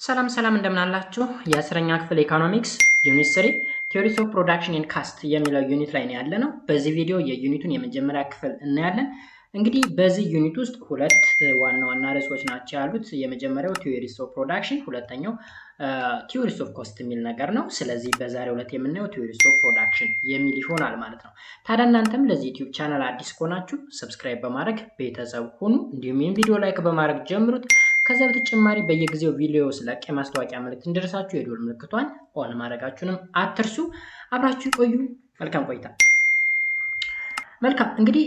ሰላም ሰላም እንደምን አላችሁ የአስረኛ ክፍል ኢኮኖሚክስ ዩኒት 3 ቲዮሪስ ኦፍ ፕሮዳክሽን ኤንድ ካስት የሚለው ዩኒት ላይ ነው ያለነው። በዚህ ቪዲዮ የዩኒቱን የመጀመሪያ ክፍል እናያለን። እንግዲህ በዚህ ዩኒት ውስጥ ሁለት ዋና ርዕሶች ናቸው ያሉት። የመጀመሪያው ቲዮሪስ ኦፍ ፕሮዳክሽን፣ ሁለተኛው ቲዮሪስ ኦፍ ኮስት የሚል ነገር ነው። ስለዚህ በዛሬው ዕለት የምናየው ቲዮሪስ ኦፍ ፕሮዳክሽን የሚል ይሆናል ማለት ነው። ታዲያ እናንተም ለዚህ ዩቲዩብ ቻናል አዲስ ከሆናችሁ ሰብስክራይብ በማድረግ ቤተሰብ ሁኑ። እንዲሁም ይህን ቪዲዮ ላይክ በማድረግ ጀምሩት። ከዛ በተጨማሪ በየጊዜው ቪዲዮ ስለቅ የማስታወቂያ መልእክት እንዲደርሳችሁ የደወል ምልክቷን ኦን ማድረጋችሁንም አትርሱ። አብራችሁ ቆዩ። መልካም ቆይታ። መልካም እንግዲህ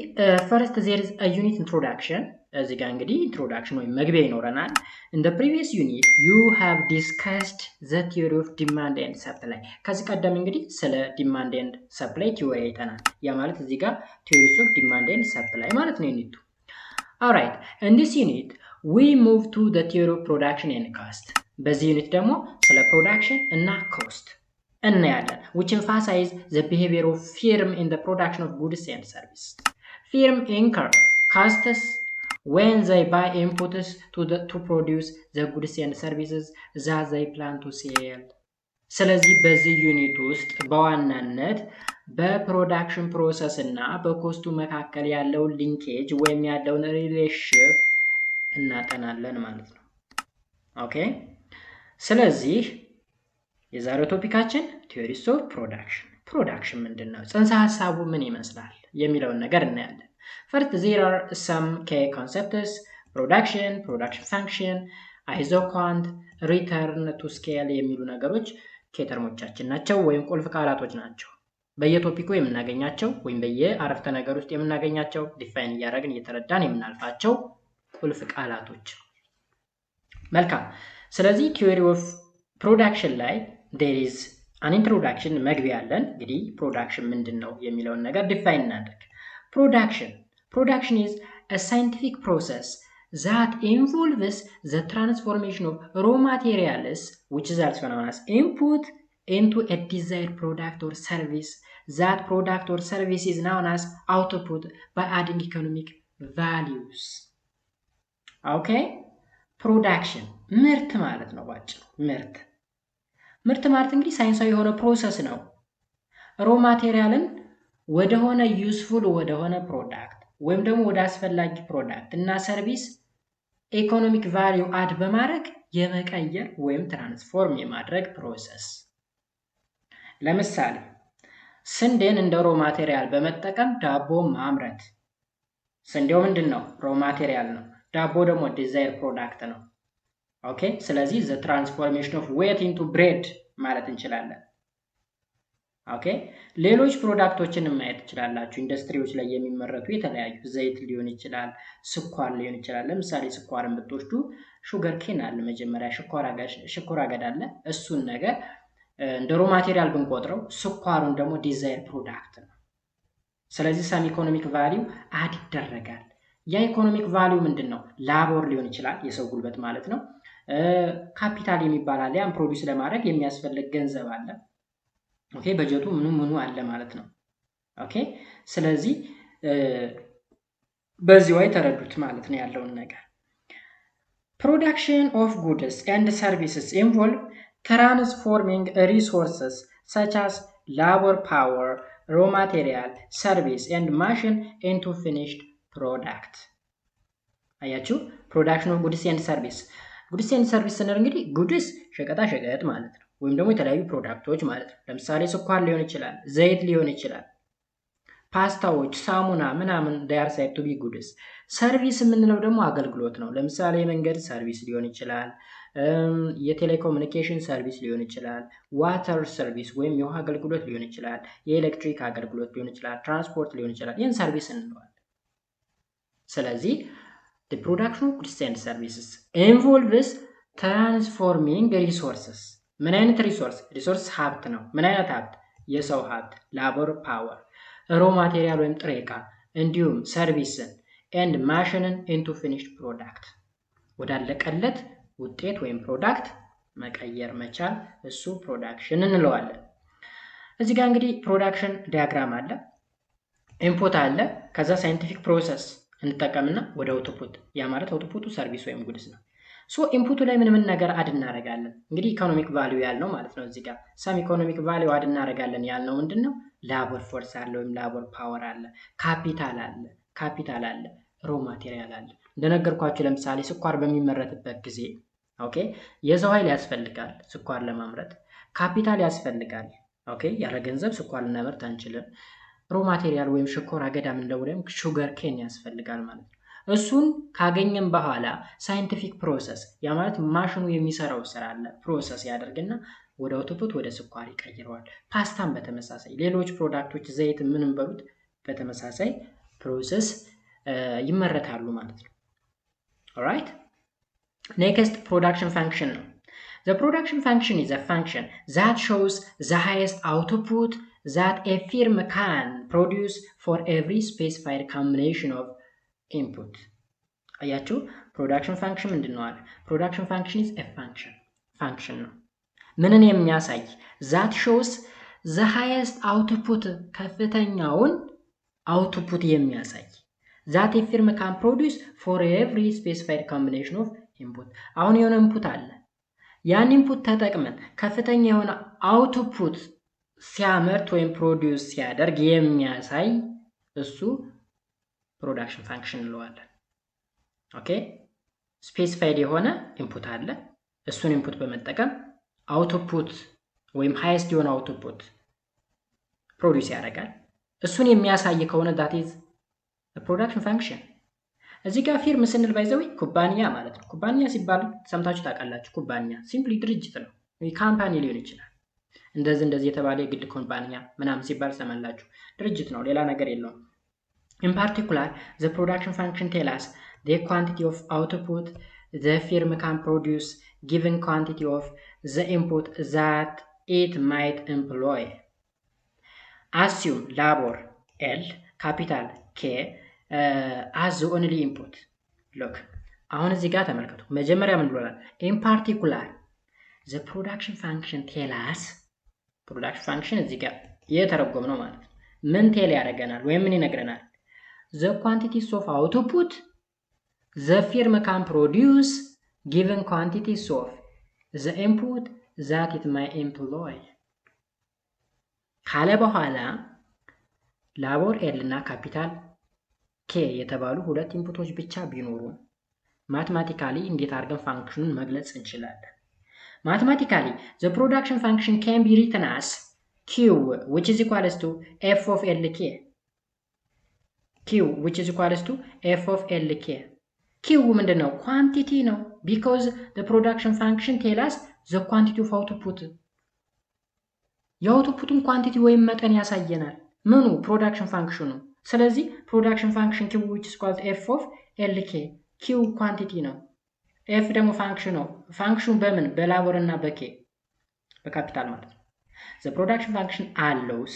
ፈርስት ዜር ኢዝ አ ዩኒት ኢንትሮዳክሽን። እዚህ ጋር እንግዲህ ኢንትሮዳክሽን ወይም መግቢያ ይኖረናል። in the previous unit you have discussed the theory of demand and supply። ከዚህ ቀደም እንግዲህ ስለ demand and supply ቲዮሪ አይተናል። ያ ማለት እዚህ ጋር theories of demand and supply ማለት ነው ዩኒቱ። alright, in this unit we move to the theory of production and cost። በዚህ ዩኒት ደግሞ ስለ ፕሮዳክሽን እና ኮስት እናያለን። which emphasize the behavior of firm in the production of goods and services. Firm incur costs when they buy inputs to produce the goods and services that they plan to sell። ስለዚህ በዚህ ዩኒት ውስጥ በዋናነት በፕሮዳክሽን ፕሮሰስ እና በኮስቱ መካከል ያለውን ሊንኬጅ ወይም ያለውን ሪሌሽንሺፕ እናጠናለን ማለት ነው። ኦኬ፣ ስለዚህ የዛሬው ቶፒካችን ቲዮሪስ ኦፍ ፕሮዳክሽን። ፕሮዳክሽን ምንድነው? ጽንሰ ሐሳቡ ምን ይመስላል የሚለውን ነገር እናያለን። First, there are some key concepts: production, production function, isoquant, return to scale የሚሉ ነገሮች ኬተርሞቻችን ናቸው ወይም ቁልፍ ቃላቶች ናቸው። በየቶፒኩ የምናገኛቸው ወይም በየአረፍተ ነገር ውስጥ የምናገኛቸው ዲፋይን እያደረግን እየተረዳን የምናልፋቸው ቁልፍ ቃላቶች። መልካም። ስለዚህ ቲዮሪ ኦፍ ፕሮዳክሽን ላይ there is an introduction መግቢያ አለን። እንግዲህ ፕሮዳክሽን ምንድነው የሚለውን ነገር ዲፋይን እናድርግ። Production is a scientific process that involves the transformation of raw materials, which is also known as input, into a desired product or service. That product or service is known as output by adding economic values. Okay? Production ምርት ማለት ነው ባጭሩ። ምርት ማለት እንግዲህ ሳይንሳዊ የሆነ ፕሮሰስ ነው። ሮ ማቴሪያልን ወደሆነ ዩስፉል ወደሆነ ፕሮዳክት ወይም ደግሞ ወደ አስፈላጊ ፕሮዳክት እና ሰርቪስ ኢኮኖሚክ ቫልዩ አድ በማድረግ የመቀየር ወይም ትራንስፎርም የማድረግ ፕሮሰስ። ለምሳሌ ስንዴን እንደ ሮ ማቴሪያል በመጠቀም ዳቦ ማምረት። ስንዴው ምንድነው? ሮ ማቴሪያል ነው። ዳቦ ደግሞ ዲዛይር ፕሮዳክት ነው። ኦኬ፣ ስለዚህ the transformation of wheat into bread ማለት እንችላለን። ኦኬ፣ ሌሎች ፕሮዳክቶችን ማየት ትችላላችሁ። ኢንዱስትሪዎች ላይ የሚመረቱ የተለያዩ ዘይት ሊሆን ይችላል፣ ስኳር ሊሆን ይችላል። ለምሳሌ ስኳርን ብትወስዱ ሹገር ኬን አለ፣ መጀመሪያ ሽኮር አገዳ አለ። እሱን ነገር እንደ ሮ ማቴሪያል ብንቆጥረው ስኳሩን ደግሞ ዲዛይር ፕሮዳክት ነው። ስለዚህ ሳም ኢኮኖሚክ ቫልዩ አድ ይደረጋል። ያ ኢኮኖሚክ ቫልዩ ምንድነው? ላቦር ሊሆን ይችላል፣ የሰው ጉልበት ማለት ነው። ካፒታል የሚባል አለ፣ ያን ፕሮዲዩስ ለማድረግ የሚያስፈልግ ገንዘብ አለ። ኦኬ፣ በጀቱ ምኑ አለ ማለት ነው። ኦኬ፣ ስለዚህ በዚህ ወይ ተረዱት ማለት ነው ያለውን ነገር። Production of goods and services involve transforming resources such as labor power, raw material, service and machine into finished product። አያችሁ፣ production of goods and service ስንል እንግዲህ ጉድስ ሸቀጣ ሸቀጥ ማለት ነው፣ ወይም ደግሞ የተለያዩ ፕሮዳክቶች ማለት ነው። ለምሳሌ ስኳር ሊሆን ይችላል፣ ዘይት ሊሆን ይችላል፣ ፓስታዎች፣ ሳሙና ምናምን they are said to be goods። ሰርቪስ የምንለው ደግሞ አገልግሎት ነው። ለምሳሌ የመንገድ ሰርቪስ ሊሆን ይችላል፣ የቴሌኮሙኒኬሽን ሰርቪስ ሊሆን ይችላል፣ ዋተር ሰርቪስ ወይም የውሃ አገልግሎት ሊሆን ይችላል፣ የኤሌክትሪክ አገልግሎት ሊሆን ይችላል፣ ትራንስፖርት ሊሆን ይችላል። ይህን ሰርቪስ እንለዋለን። ስለዚህ the production of goods and services involves transforming resources። ምን አይነት ሪሶርስ? ሀብት ነው። ምን አይነት ሀብት? የሰው ሀብት፣ ላቦር ፓወር፣ ሮ ማቴሪያል ወይም ጥሬ ዕቃ፣ እንዲሁም ሰርቪስን ኤንድ ማሽንን ኢንቱ ፊኒሽድ ፕሮዳክት፣ ወዳለቀለት ውጤት ወይም ፕሮዳክት መቀየር መቻል፣ እሱ ፕሮዳክሽን እንለዋለን። እዚህ ጋር እንግዲህ ፕሮዳክሽን ዲያግራም አለ፣ ኢንፑት አለ፣ ከዛ ሳይንቲፊክ ፕሮሰስ እንጠቀምና ወደ አውትፑት፣ ያ ማለት አውትፑቱ ሰርቪስ ወይም ጉድስ ነው። ሶ ኢንፑቱ ላይ ምን ነገር አድ እናደርጋለን? እንግዲህ ኢኮኖሚክ ቫልዩ ያልነው ማለት ነው። እዚህ ጋር ሰም ኢኮኖሚክ ቫልዩ አድ እናደርጋለን ያልነው ምንድነው? ላቦር ፎርስ አለ ወይም ላቦር ፓወር አለ፣ ካፒታል አለ፣ ሮ ማቴሪያል አለ። እንደነገርኳችሁ ለምሳሌ ስኳር በሚመረትበት ጊዜ ኦኬ የሰው ኃይል ያስፈልጋል ስኳር ለማምረት፣ ካፒታል ያስፈልጋል። ኦኬ ያለ ገንዘብ ስኳር ልናመርት አንችልም። ሮ ማቴሪያል ወይም ሽኮር አገዳ ምንለው ወይም ሹገር ኬን ያስፈልጋል ማለት ነው። እሱን ካገኘን በኋላ ሳይንቲፊክ ፕሮሰስ ያ ማለት ማሽኑ የሚሰራው ስራ አለ ፕሮሰስ ያደርግና ወደ አውቶፑት ወደ ስኳር ይቀይረዋል። ፓስታም በተመሳሳይ ሌሎች ፕሮዳክቶች ዘይት ምንም በሉት በተመሳሳይ ፕሮሰስ ይመረታሉ ማለት ነው። ኦልራይት ኔክስት ፕሮዳክሽን ፋንክሽን ነው። The production function is a function that shows the highest output that a firm can produce for every specified combination of input. አያችሁ ፕሮዳክሽን ፋንክሽን ምንድነው አለ? ፕሮዳክሽን ፋንክሽን is a function ነው። ምንን የሚያሳይ? that shows the highest output ከፍተኛውን አውትፑት የሚያሳይ that a firm can produce for every specified combination of input. አሁን የሆነ ኢንፑት አለ ያን ኢንፑት ተጠቅመን ከፍተኛ የሆነ አውትፑት ሲያመርት ወይም ፕሮዲዩስ ሲያደርግ የሚያሳይ እሱ ፕሮዳክሽን ፋንክሽን እንለዋለን። ኦኬ ስፔሲፋይድ የሆነ ኢንፑት አለ እሱን ኢንፑት በመጠቀም አውትፑት ወይም ሃይስት የሆነ አውትፑት ፕሮዲዩስ ያደርጋል። እሱን የሚያሳይ ከሆነ that is a production function። እዚህ ጋር ፊርም ስንል ባይዘው ኩባንያ ማለት ነው። ኩባንያ ሲባል ሰምታችሁ ታውቃላችሁ። ኩባንያ ሲምፕሊ ድርጅት ነው። ካምፓኒ ሊሆን ይችላል። እንደዚህ የተባለ የግል ኩባንያ ምናምን ሲባል ሰማላችሁ። ድርጅት ነው፣ ሌላ ነገር የለውም። In particular, the production function tells us the quantity of output the firm can produce given quantity of the input that it might employ. Assume labor L, capital K as the only input. Look, አሁን እዚህ ጋር ተመልከቱ። መጀመሪያ ምን ብሎናል? In particular, the production function tells us production function እዚህ ጋር የተረጎም ነው ማለት ነው። ምን ቴል ያደርገናል ወይም ምን ይነግረናል? The quantities of output the firm can produce given quantities of the input that it might employ. ካለ በኋላ ላቦር ኤል እና ካፒታል ኬ የተባሉ ሁለት ኢንፑቶች ብቻ ቢኖሩ ማትማቲካሊ እንዴት አድርገን ፋንክሽኑን መግለጽ እንችላለን? ማትማቲካሊ the production function can be written as q which is equals to f of lk. q which is equals to f of lk. q ምንድነው? ኳንቲቲ ነው because the production function tells us the quantity of output. የአውትፑቱን ኳንቲቲ ወይም መጠን ያሳየናል። ምኑ? ፕሮዳክሽን ፋንክሽኑ። ስለዚህ ፕሮዳክሽን ፋንክሽን q which is equals to f of lk. q ኳንቲቲ ነው፣ f ደግሞ ፋንክሽን ነው። ፋንክሽኑ በምን? በላቦር እና በk በካፒታል ማለት ነው። the production function allows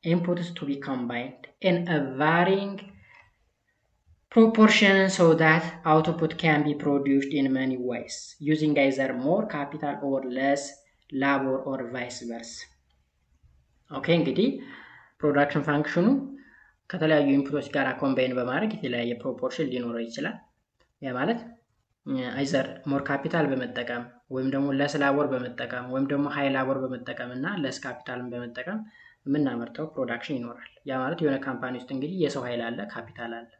inputs to be combined in a varying proportion so that output can be produced in many ways using either more capital or less labor or vice versa. ኦኬ እንግዲህ ፕሮዳክሽን ፋንክሽኑ ከተለያዩ ኢንፑቶች ጋር ኮምባይን በማድረግ የተለያየ ፕሮፖርሽን ሊኖረው ይችላል። ያ ማለት አይዘር ሞር ካፒታል በመጠቀም ወይም ደግሞ ለስ ላቦር በመጠቀም ወይም ደግሞ ሃይ ላቦር በመጠቀም እና ለስ ካፒታልን በመጠቀም የምናመርተው ፕሮዳክሽን ይኖራል። ያ ማለት የሆነ ካምፓኒ ውስጥ እንግዲህ የሰው ኃይል አለ፣ ካፒታል አለ።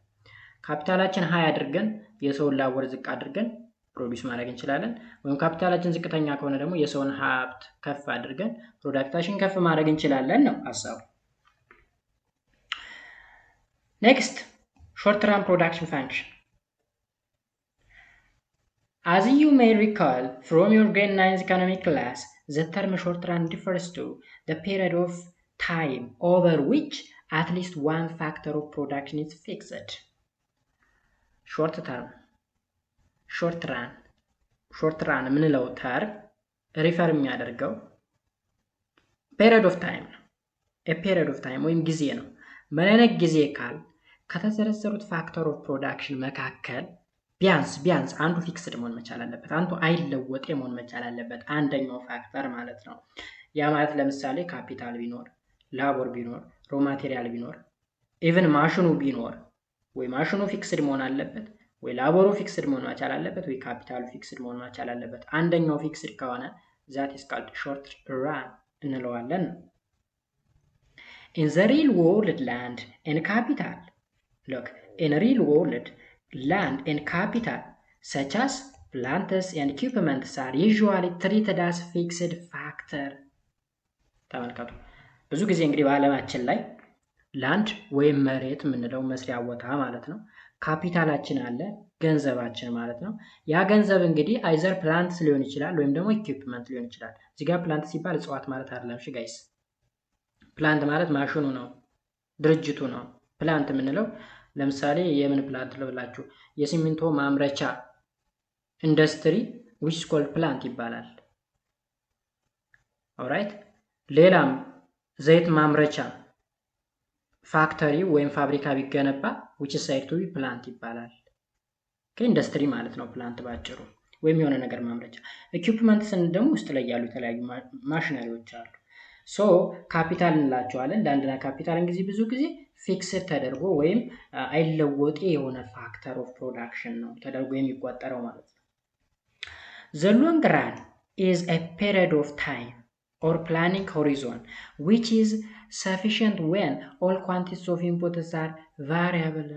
ካፒታላችን ሃይ አድርገን የሰውን ላቦር ዝቅ አድርገን ፕሮዲዩስ ማድረግ እንችላለን። ወይም ካፒታላችን ዝቅተኛ ከሆነ ደግሞ የሰውን ሀብት ከፍ አድርገን ፕሮዳክታችን ከፍ ማድረግ እንችላለን ነው ሐሳቡ። ኔክስት ሾርት ራን ፕሮዳክሽን ፋንክሽን። As you may recall from your grade 9 economic class, the term short run refers to the period of time over which at least one factor of production is fixed. Short term, short run ምንለው ተርም ሪፈር የሚያደርገው period of time ነው። a period of time ወይም ጊዜ ነው። ምን አይነት ጊዜ ካል ከተዘረዘሩት ፋክተር ኦፍ ፕሮዳክሽን መካከል ቢያንስ አንዱ ፊክስድ መሆን መቻል አለበት፣ አንዱ አይለወጥ መሆን መቻል አለበት፣ አንደኛው ፋክተር ማለት ነው። ያ ማለት ለምሳሌ ካፒታል ቢኖር፣ ላቦር ቢኖር፣ ሮ ማቴሪያል ቢኖር፣ ኢቭን ማሽኑ ቢኖር ወይ ማሽኑ ፊክስድ መሆን አለበት ወይ ላቦሩ ፊክስድ መሆን መቻል አለበት ወይ ካፒታሉ ፊክስድ መሆን መቻል አለበት። አንደኛው ፊክስድ ከሆነ that is called short run እንለዋለን። In the real world land and capital, look, in real world land and capital such as plants and equipments are usually treated as fixed factor. ተመልከቱ። ብዙ ጊዜ እንግዲህ በዓለማችን ላይ ላንድ ወይም መሬት የምንለው መስሪያ ቦታ ማለት ነው። ካፒታላችን አለ ገንዘባችን ማለት ነው። ያ ገንዘብ እንግዲህ አይዘር ፕላንትስ ሊሆን ይችላል ወይም ደግሞ ኢኩዊፕመንት ሊሆን ይችላል። እዚህ ጋር ፕላንት ሲባል እጽዋት ማለት አይደለም። እሺ ጋይስ፣ ፕላንት ማለት ማሽኑ ነው፣ ድርጅቱ ነው። ፕላንት የምንለው ለምሳሌ የምን ፕላንት ልብላችሁ፣ የሲሚንቶ ማምረቻ ኢንዱስትሪ which is called ፕላንት ይባላል። ኦልራይት። ሌላም ዘይት ማምረቻ ፋክተሪ ወይም ፋብሪካ ቢገነባ which is said to be ፕላንት ይባላል። ከኢንዱስትሪ ማለት ነው ፕላንት ባጭሩ፣ ወይም የሆነ ነገር ማምረቻ። ኢኩዊፕመንትስን ደግሞ ውስጥ ላይ ያሉ የተለያዩ ማሽነሪዎች አሉ። ሶ ካፒታል እንላቸዋለን። ላንድና ካፒታል እንግዲህ ብዙ ጊዜ ፊክስድ ተደርጎ ወይም አይለወጥ የሆነ ፋክተር ኦፍ ፕሮዳክሽን ነው ተደርጎ የሚቆጠረው ማለት ነው። The long run is a period of time or planning horizon which is sufficient when all quantities of inputs are variable.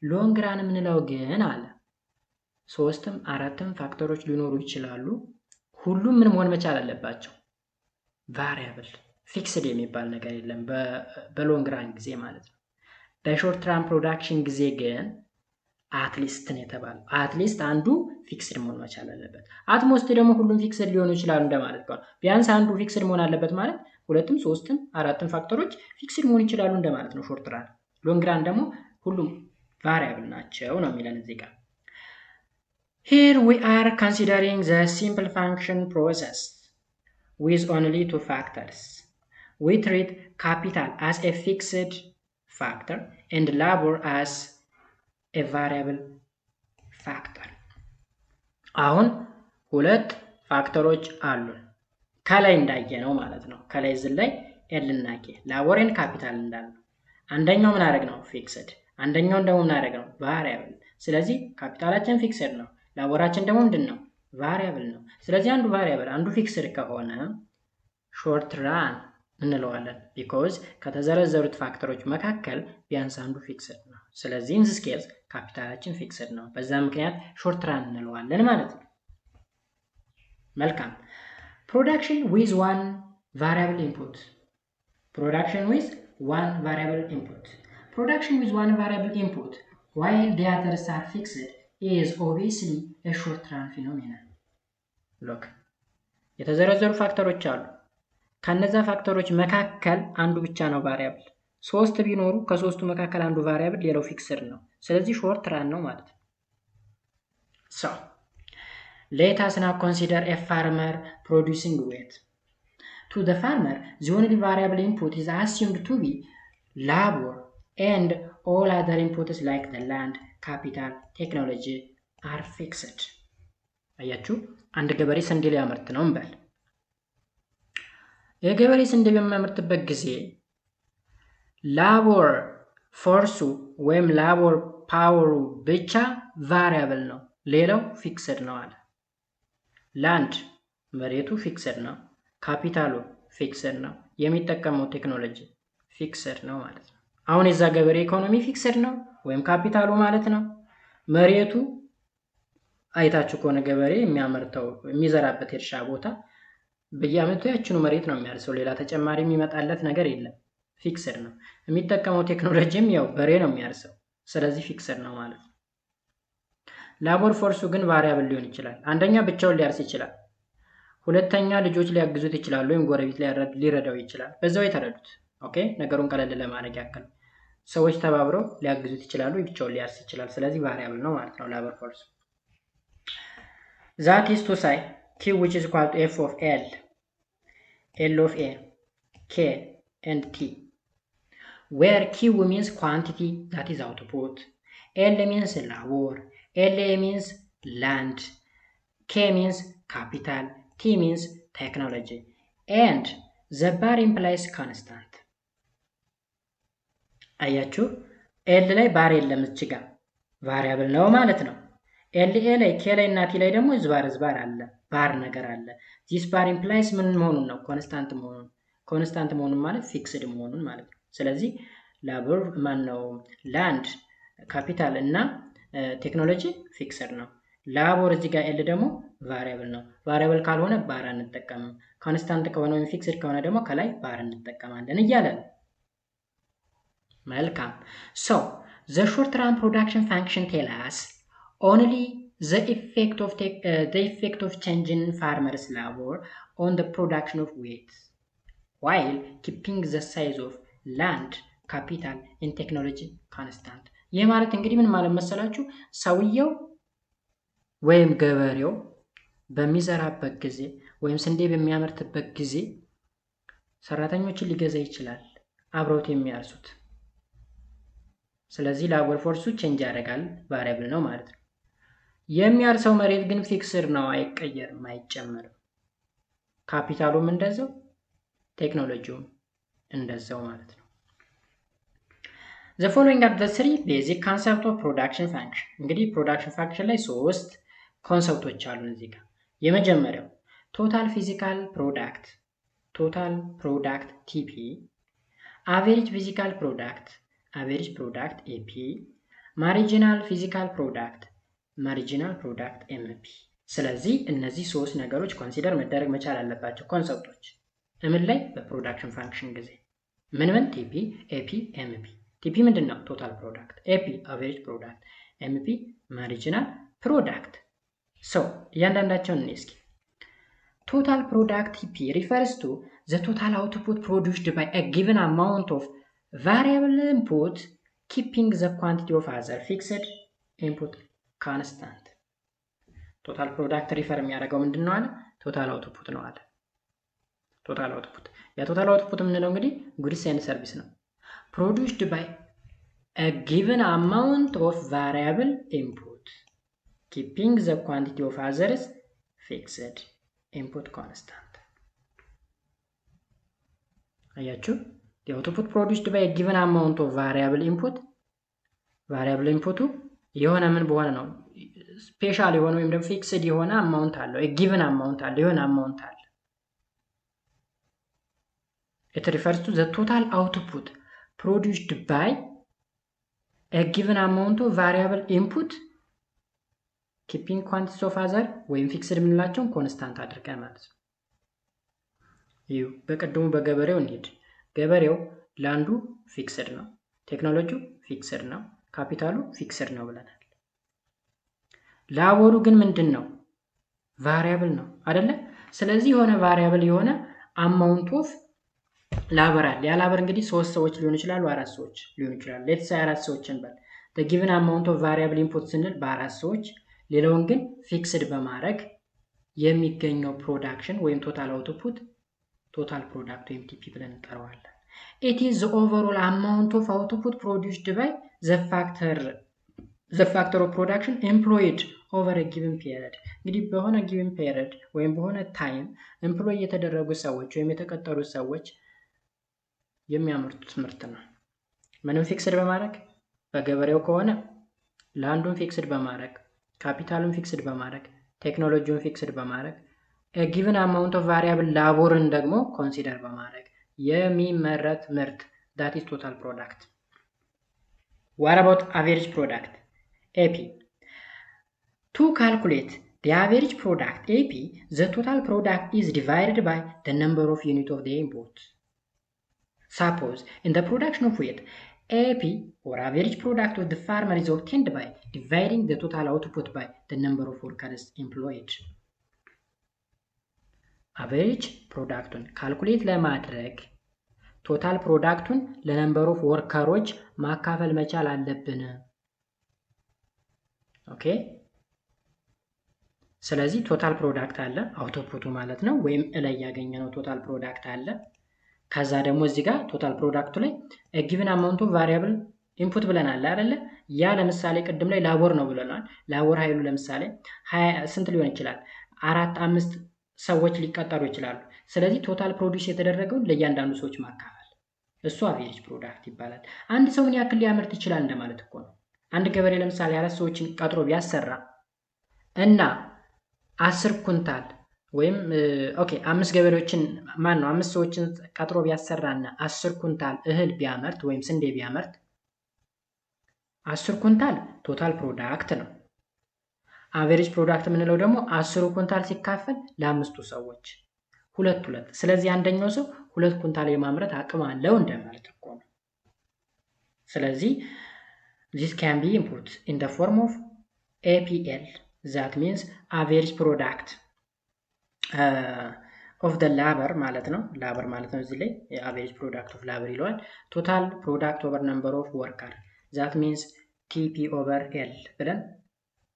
ሎንግ ራን የምንለው ግን አለ 3ም 4ም ፋክተሮች ሊኖሩ ይችላሉ። ሁሉም ምን መሆን መቻል አለባቸው? ቫሪያብል። ፊክስድ የሚባል ነገር የለም በሎንግ ራን ጊዜ ማለት ነው። በሾርት ራን ፕሮዳክሽን ጊዜ ግን አትሊስት ነው የተባለው። አትሊስት አንዱ ፊክስድ መሆን መቻል አለበት። አትሞስት ደግሞ ሁሉም ፊክስድ ሊሆኑ ይችላሉ እንደማለት ነው። ቢያንስ አንዱ ፊክስድ መሆን አለበት ማለት 2ም 3ም 4ም ፋክተሮች ፊክስድ መሆን ይችላሉ እንደማለት ነው ሾርት ራን። ሎንግ ራን ደግሞ ሁሉም ቫሪያብል ናቸው ነው የሚለን እዚህ ጋር። Here we are considering the simple function process with only 2 factors. We treat capital as a fixed factor and labor as a variable factor. አሁን 2 ፋክተሮች አሉን ከላይ እንዳየነው ማለት ነው። ከላይ እዚህ ላይ ኤል እና ኬ ላቦርን ካፒታል እንዳልነው አንደኛው ምን አደረግ ነው ፊክስድ፣ አንደኛው ደግሞ ምን አደረግ ነው ቫሪያብል። ስለዚህ ካፒታላችን ፊክስድ ነው፣ ላቦራችን ደግሞ ምንድነው ቫሪያብል ነው። ስለዚህ አንዱ ቫሪያብል አንዱ ፊክስድ ከሆነ ሾርት ራን እንለዋለን። ቢኮዝ ከተዘረዘሩት ፋክተሮች መካከል ቢያንስ አንዱ ፊክስድ ነው። ስለዚህ in this case ካፒታላችን ፊክስድ ነው። በዛ ምክንያት ሾርት ራን እንለዋለን ማለት ነው። መልካም። production with one variable input. production with one variable input. production with one variable input while the others are fixed is obviously a short run phenomenon. look, የተዘረዘሩ ፋክተሮች አሉ። ከነዛ ፋክተሮች መካከል አንዱ ብቻ ነው ቫሪያብል። 3 ቢኖሩ ከ3ቱ መካከል አንዱ ቫሪያብል ሌላው ፊክስድ ነው። ስለዚህ ሾርት ራን ነው ማለት ነው። so let us now consider a farmer producing wheat. To the farmer, the only variable input is assumed to be labor and all other inputs like the land, capital, technology are fixed. አያችሁ፣ አንድ ገበሬ ስንዴ ሊያመርት ነው እንበል። የገበሬ ስንዴ በሚያመርትበት ጊዜ ላቦር ፎርሱ ወይም ላቦር ፓወሩ ብቻ ቫሪያብል ነው፣ ሌላው ፊክስድ ነው አለ። ላንድ መሬቱ ፊክስድ ነው፣ ካፒታሉ ፊክስድ ነው፣ የሚጠቀመው ቴክኖሎጂ ፊክስድ ነው ማለት ነው። አሁን የዛ ገበሬ ኢኮኖሚ ፊክስድ ነው ወይም ካፒታሉ ማለት ነው። መሬቱ አይታችሁ ከሆነ ገበሬ የሚያመርተው የሚዘራበት የእርሻ ቦታ በየአመቱ ያችኑ መሬት ነው የሚያርሰው፣ ሌላ ተጨማሪ የሚመጣለት ነገር የለም፣ ፊክስድ ነው። የሚጠቀመው ቴክኖሎጂም ያው በሬ ነው የሚያርሰው፣ ስለዚህ ፊክስድ ነው ማለት ነው። ላቦር ፎርሱ ግን ቫሪያብል ሊሆን ይችላል። አንደኛ ብቻውን ሊያርስ ይችላል፣ ሁለተኛ ልጆች ሊያግዙት ይችላሉ ወይም ጎረቤት ሊረዳው ይችላል። በዛው የተረዱት ኦኬ። ነገሩን ቀለል ለማድረግ ያክል ሰዎች ተባብረው ሊያግዙት ይችላሉ፣ ብቻውን ሊያርስ ይችላል። ስለዚህ ቫሪያብል ነው ማለት ነው ላቦር ፎርሱ። that is to say q which is equal to f of l, l of a, k and t, where q means quantity that is output, l means labor, la means land, k means capital, t means technology, and the bar implies constant. አያችሁ ኤል ላይ ባር የለም፣ እዚህ ጋር ቫሪያብል ነው ማለት ነው። LA ላይ K ላይ እና T ላይ ደግሞ ዝባር አለ ባር ነገር አለ this bar implies ምን መሆኑን ነው ኮንስታንት መሆኑን ማለት ፊክስድ መሆኑን ማለት ነው ስለዚህ ላቦር ማን ነው ላንድ ካፒታል እና ቴክኖሎጂ ፊክስድ ነው ላቦር እዚህ ጋር L ደግሞ ቫሪያብል ነው ቫሪያብል ካልሆነ ባር አንጠቀምም ኮንስታንት ከሆነ ወይም ፊክስድ ከሆነ ደግሞ ከላይ ባር እንጠቀማለን እያለ ነው መልካም so the short run production function tell us only the effect of changing farmers labor on the production of wheat while keeping the size of land capital and technology constant ይህ ማለት እንግዲህ ምን ማለት መሰላችሁ ሰውየው ወይም ገበሬው በሚዘራበት ጊዜ ወይም ስንዴ በሚያመርትበት ጊዜ ሰራተኞችን ሊገዛ ይችላል አብሮት የሚያርሱት ስለዚህ ላቦር ፎርሱ ቼንጅ ያደርጋል ቫሪያብል ነው ማለት ነው የሚያርሰው መሬት ግን ፊክስድ ነው አይቀየርም አይጨመርም ካፒታሉም እንደዛው ቴክኖሎጂውም እንደዛው ማለት ነው The following are the three basic concepts of production function እንግዲህ production function ላይ ሶስት ኮንሰፕቶች አሉ እዚህ ጋር የመጀመሪያው total physical product TP average physical product AP marginal physical product MP ስለዚህ እነዚህ ሶስት ነገሮች ኮንሲደር መደረግ መቻል አለባቸው ኮንሰፕቶች ምን ላይ በፕሮዳክሽን ፋንክሽን ጊዜ ምን TP AP MP TP ምንድነው total product AP average product MP marginal product so እያንዳንዳቸውን እስኪ total product TP refers to the total output produced by a given amount of variable input keeping the quantity of other fixed input constant total product refer የሚያደርገው ምንድነው አለ total output ነው አለ total output ያ total output ምንለው እንግዲህ goods and service ነው produced by a given amount of variable input keeping the quantity of others fixed input constant አያችሁ the output produced by a given amount of variable input የሆነ ምን በሆነ ነው ስፔሻል የሆነ ወይም ደግሞ ፊክስድ የሆነ አማውንት አለው a given amount አለ የሆነ አማውንት አለ it refers to the total output produced by a given amount of variable input keeping quantities of other ወይም ፊክስድ ምንላቸው ኮንስታንት አድርገን ማለት ነው ይሄ በቀደሙ በገበሬው እንሂድ ገበሬው ላንዱ ፊክስድ ነው ቴክኖሎጂው ፊክስድ ነው ካፒታሉ ፊክስድ ነው ብለናል ላቦሩ ግን ምንድነው ቫሪያብል ነው አይደለ ስለዚህ የሆነ ቫሪያብል የሆነ አማውንት ኦፍ ላበር አለ ያ ላበር እንግዲህ 3 ሰዎች ሊሆኑ ይችላሉ 4 ሰዎች ሊሆኑ ይችላሉ ሌትስ ሴይ 4 ሰዎችን በል the given amount of variable input ስንል በ4 ሰዎች ሌላውን ግን ፊክስድ በማድረግ የሚገኘው ፕሮዳክሽን ወይም ቶታል አውትፑት total product ወይም TP ብለን እንጠራዋለን it is the overall amount of output produced by the factor of production employed over a given period እንግዲህ በሆነ given period ወይም በሆነ ታይም ኤምፕሎይ የተደረጉ ሰዎች ወይም የተቀጠሩ ሰዎች የሚያመርቱት ምርት ነው ምንም ፊክስድ በማድረግ በገበሬው ከሆነ ላንዱን ፊክስድ በማድረግ ካፒታሉን ፊክስድ በማድረግ ቴክኖሎጂውን ፊክስድ በማድረግ a given amount of variable laborን ደግሞ ኮንሲደር በማድረግ የሚመረት ምርት that is total product what about average product AP to calculate the average product AP the total product is divided by the number of units of the input suppose in the production of wheat AP or average product of the farmer is obtained by dividing the total output by the number of workers employed average ፕሮዳክቱን ካልኩሌት ለማድረግ ቶታል ፕሮዳክቱን ለነምበር ኦፍ ወርከሮች ማካፈል መቻል አለብን ኦኬ ስለዚህ ቶታል ፕሮዳክት አለ አውትፑቱ ማለት ነው ወይም ላይ ያገኘነው ቶታል ፕሮዳክት አለ ከዛ ደግሞ እዚህ ጋር ቶታል ፕሮዳክቱ ላይ a given amount of variable input ብለናል አይደለ ያ ለምሳሌ ቅድም ላይ ላቦር ነው ብለናል ላቦር ኃይሉ ለምሳሌ 20 ስንት ሊሆን ይችላል 4 5 ሰዎች ሊቀጠሩ ይችላሉ ስለዚህ ቶታል ፕሮዲዩስ የተደረገው ለእያንዳንዱ ሰዎች ማካፈል እሱ አቨሬጅ ፕሮዳክት ይባላል አንድ ሰው ምን ያክል ሊያመርት ይችላል እንደማለት እኮ ነው አንድ ገበሬ ለምሳሌ 4 ሰዎችን ቀጥሮ ቢያሰራ እና 10 ኩንታል ወይም ኦኬ 5 ገበሬዎችን ማን ነው 5 ሰዎችን ቀጥሮ ቢያሰራና 10 ኩንታል እህል ቢያመርት ወይም ስንዴ ቢያመርት 10 ኩንታል ቶታል ፕሮዳክት ነው። አቨሬጅ ፕሮዳክት የምንለው ደግሞ 10 ኩንታል ሲካፈል ለአምስቱ ሰዎች 2 ስለዚህ አንደኛው ሰው 2 ኩንታል የማምረት አቅም አለው እንደማለት እኮ ነው። ስለዚህ this can be input in the form of APL, that means average product of the labor ማለት ነው። labor ማለት ነው እዚህ ላይ average product of labor ይለዋል። total product over number of worker, that means TP over L ብለን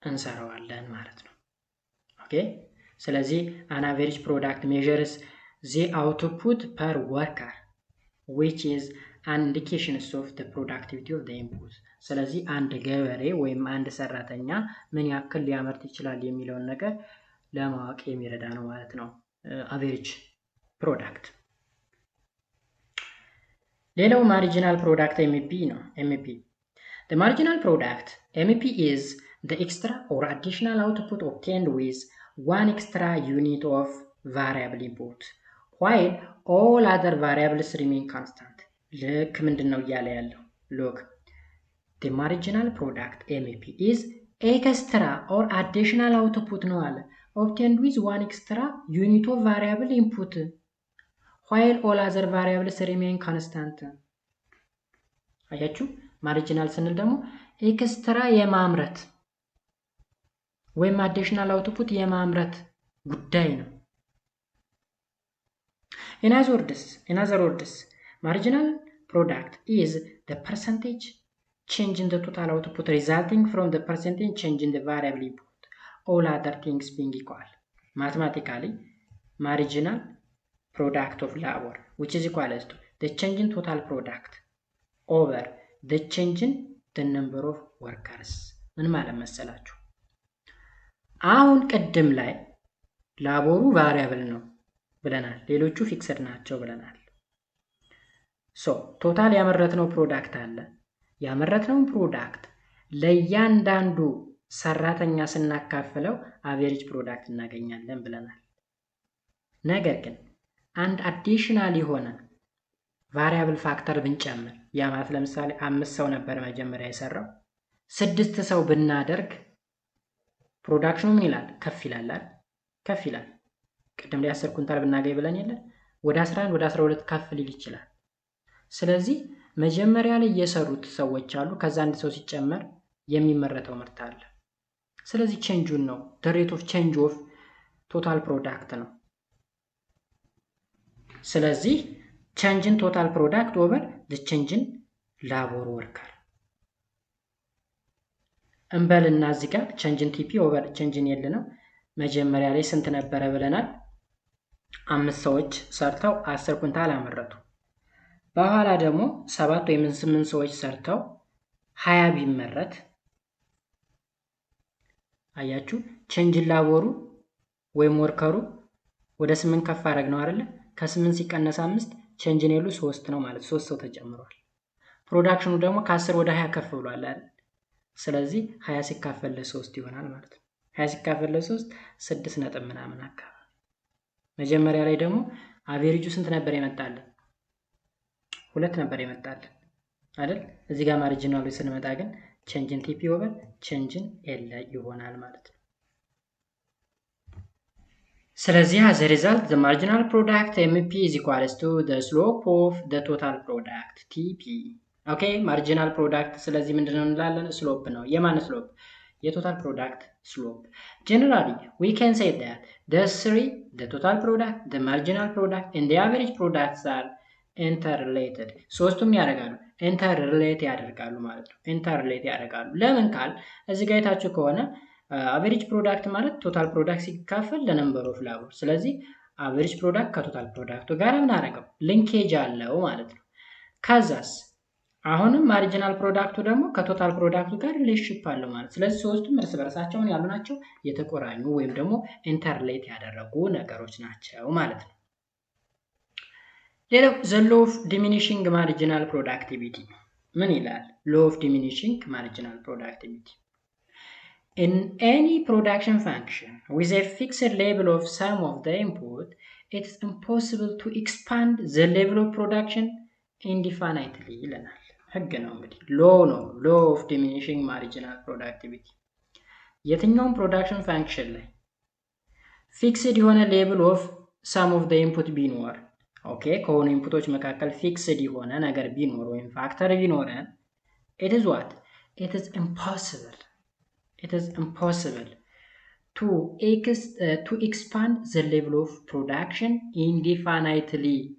እንሰራዋለን ማለት ነው። ኦኬ ስለዚህ an average product measures the output per worker which is an indication of the productivity of the input። ስለዚህ አንድ ገበሬ ወይም አንድ ሰራተኛ ምን ያክል ሊያመርት ይችላል የሚለውን ነገር ለማወቅ የሚረዳ ነው ማለት ነው average product። ሌላው marginal product MEP ነው። MEP the marginal product MEP is the extra or additional output obtained with one extra unit of variable input while all other variables remain constant። ልክ ምንድነው እያለ ያለው? look the marginal product MEP is extra or additional output ነው አለ obtained with one extra unit of variable input while all other variables remain constant። አያችሁ ማርጂናል ስንል ደግሞ ኤክስትራ የማምረት ወይም አዲሽናል አውትፑት የማምረት ጉዳይ ነው። in other words marginal product is the percentage change in the total output resulting from the percentage change in the variable input, all other things being equal. Mathematically marginal product of labor which is equal to the change in total product over the change in the number of workers። ምን ማለት መሰላችሁ? አሁን ቅድም ላይ ላቦሩ ቫሪያብል ነው ብለናል፣ ሌሎቹ ፊክስድ ናቸው ብለናል። ቶታል ያመረትነው ፕሮዳክት አለ። ያመረትነውን ፕሮዳክት ለእያንዳንዱ ሰራተኛ ስናካፍለው አቨሬጅ ፕሮዳክት እናገኛለን ብለናል። ነገር ግን አንድ አዲሽናል የሆነ ቫሪያብል ፋክተር ብንጨምር ያ ማለት ለምሳሌ 5 ሰው ነበር መጀመሪያ የሰራው 6 ሰው ብናደርግ ፕሮዳክሽኑ ምን ይላል? ከፍ ይላል አይደል? ከፍ ይላል። ቅድም ላይ 10 ኩንታል ብናገኝ ብለን የለ ወደ 11 ወደ 12 ከፍ ሊል ይችላል። ስለዚህ መጀመሪያ ላይ የሰሩት ሰዎች አሉ፣ ከዛ አንድ ሰው ሲጨመር የሚመረተው ምርት አለ። ስለዚህ ቼንጁን ነው the rate of change of total product ነው። ስለዚህ change in total product over the change in labor worker እንበልና እዚህ ጋር change in TP over change in L ነው። መጀመሪያ ላይ ስንት ነበረ ብለናል? 5 ሰዎች ሰርተው 10 ኩንታል አመረቱ። በኋላ ደግሞ 7 ወይም 8 ሰዎች ሰርተው 20 ቢመረት አያችሁ change in labor ወይም ወርከሩ ወደ 8 ከፍ አደረግ ነው አይደል? ከ8 ሲቀነስ 5 change in L 3 ነው ማለት 3 ሰው ተጨምሯል። ፕሮዳክሽኑ ደግሞ ከ10 ወደ 20 ከፍ ብሏል አይደል? ስለዚህ 20 ሲካፈል ለ3 ይሆናል ማለት ነው። 20 ሲካፈል ለ3 6 ነጥብ ምናምን አካባቢ። መጀመሪያ ላይ ደግሞ አቬሬጁ ስንት ነበር የመጣልን? 2 ነበር የመጣልን አይደል? እዚህ ጋር ማርጂናሉ ስንመጣ ግን change in TP over change in L ይሆናል ማለት ነው። ስለዚህ as a result the marginal product MEP is equals to the slope of the total product TP። ኦኬ ማርጂናል ፕሮዳክት ስለዚህ ምንድነው እንላለን? ስሎፕ ነው። የማን ስሎፕ? የቶታል ፕሮዳክት ስሎፕ። Generally we can say that the total product, the marginal product and the average products are interrelated። ሶስቱም ያደርጋሉ ኢንተርሪሌት ያደርጋሉ ማለት ነው። ኢንተርሪሌት ያደርጋሉ ለምን ካል እዚህ ጋር የታችሁ ከሆነ አቨሬጅ ፕሮዳክት ማለት ቶታል ፕሮዳክት ሲካፈል ለነምበር ኦፍ ላቦር። ስለዚህ አቨሬጅ ፕሮዳክት ከቶታል ፕሮዳክቱ ጋር ምን አደረገው? ሊንኬጅ አለው ማለት ነው። ከዛስ አሁንም ማርጂናል ፕሮዳክቱ ደግሞ ከቶታል ፕሮዳክቱ ጋር ሪሌሽንሺፕ አለው ማለት። ስለዚህ ሶስቱም እርስ በርሳቸው ምን ያሉ ናቸው? የተቆራኙ ወይም ደግሞ ኢንተርሌት ያደረጉ ነገሮች ናቸው ማለት ነው። ሌላው the law of diminishing marginal productivity ምን ይላል? law of diminishing marginal productivity In any production function with a fixed level of sum of the input, it is impossible to expand the level of production indefinitely ይለናል። ህግ ነው እንግዲህ law of diminishing marginal productivity። የትኛውም ፕሮዳክሽን ፋንክሽን ላይ ፊክስድ የሆነ ሌብል ኦፍ ሰም ኦፍ ዘ ኢንፑት ቢኖር ኦኬ ከሆኑ ኢንፑቶች መካከል ፊክስድ የሆነ ነገር ቢኖር ወይም ፋክተር ቢኖረን it is what? It is impossible to expand the level of production indefinitely.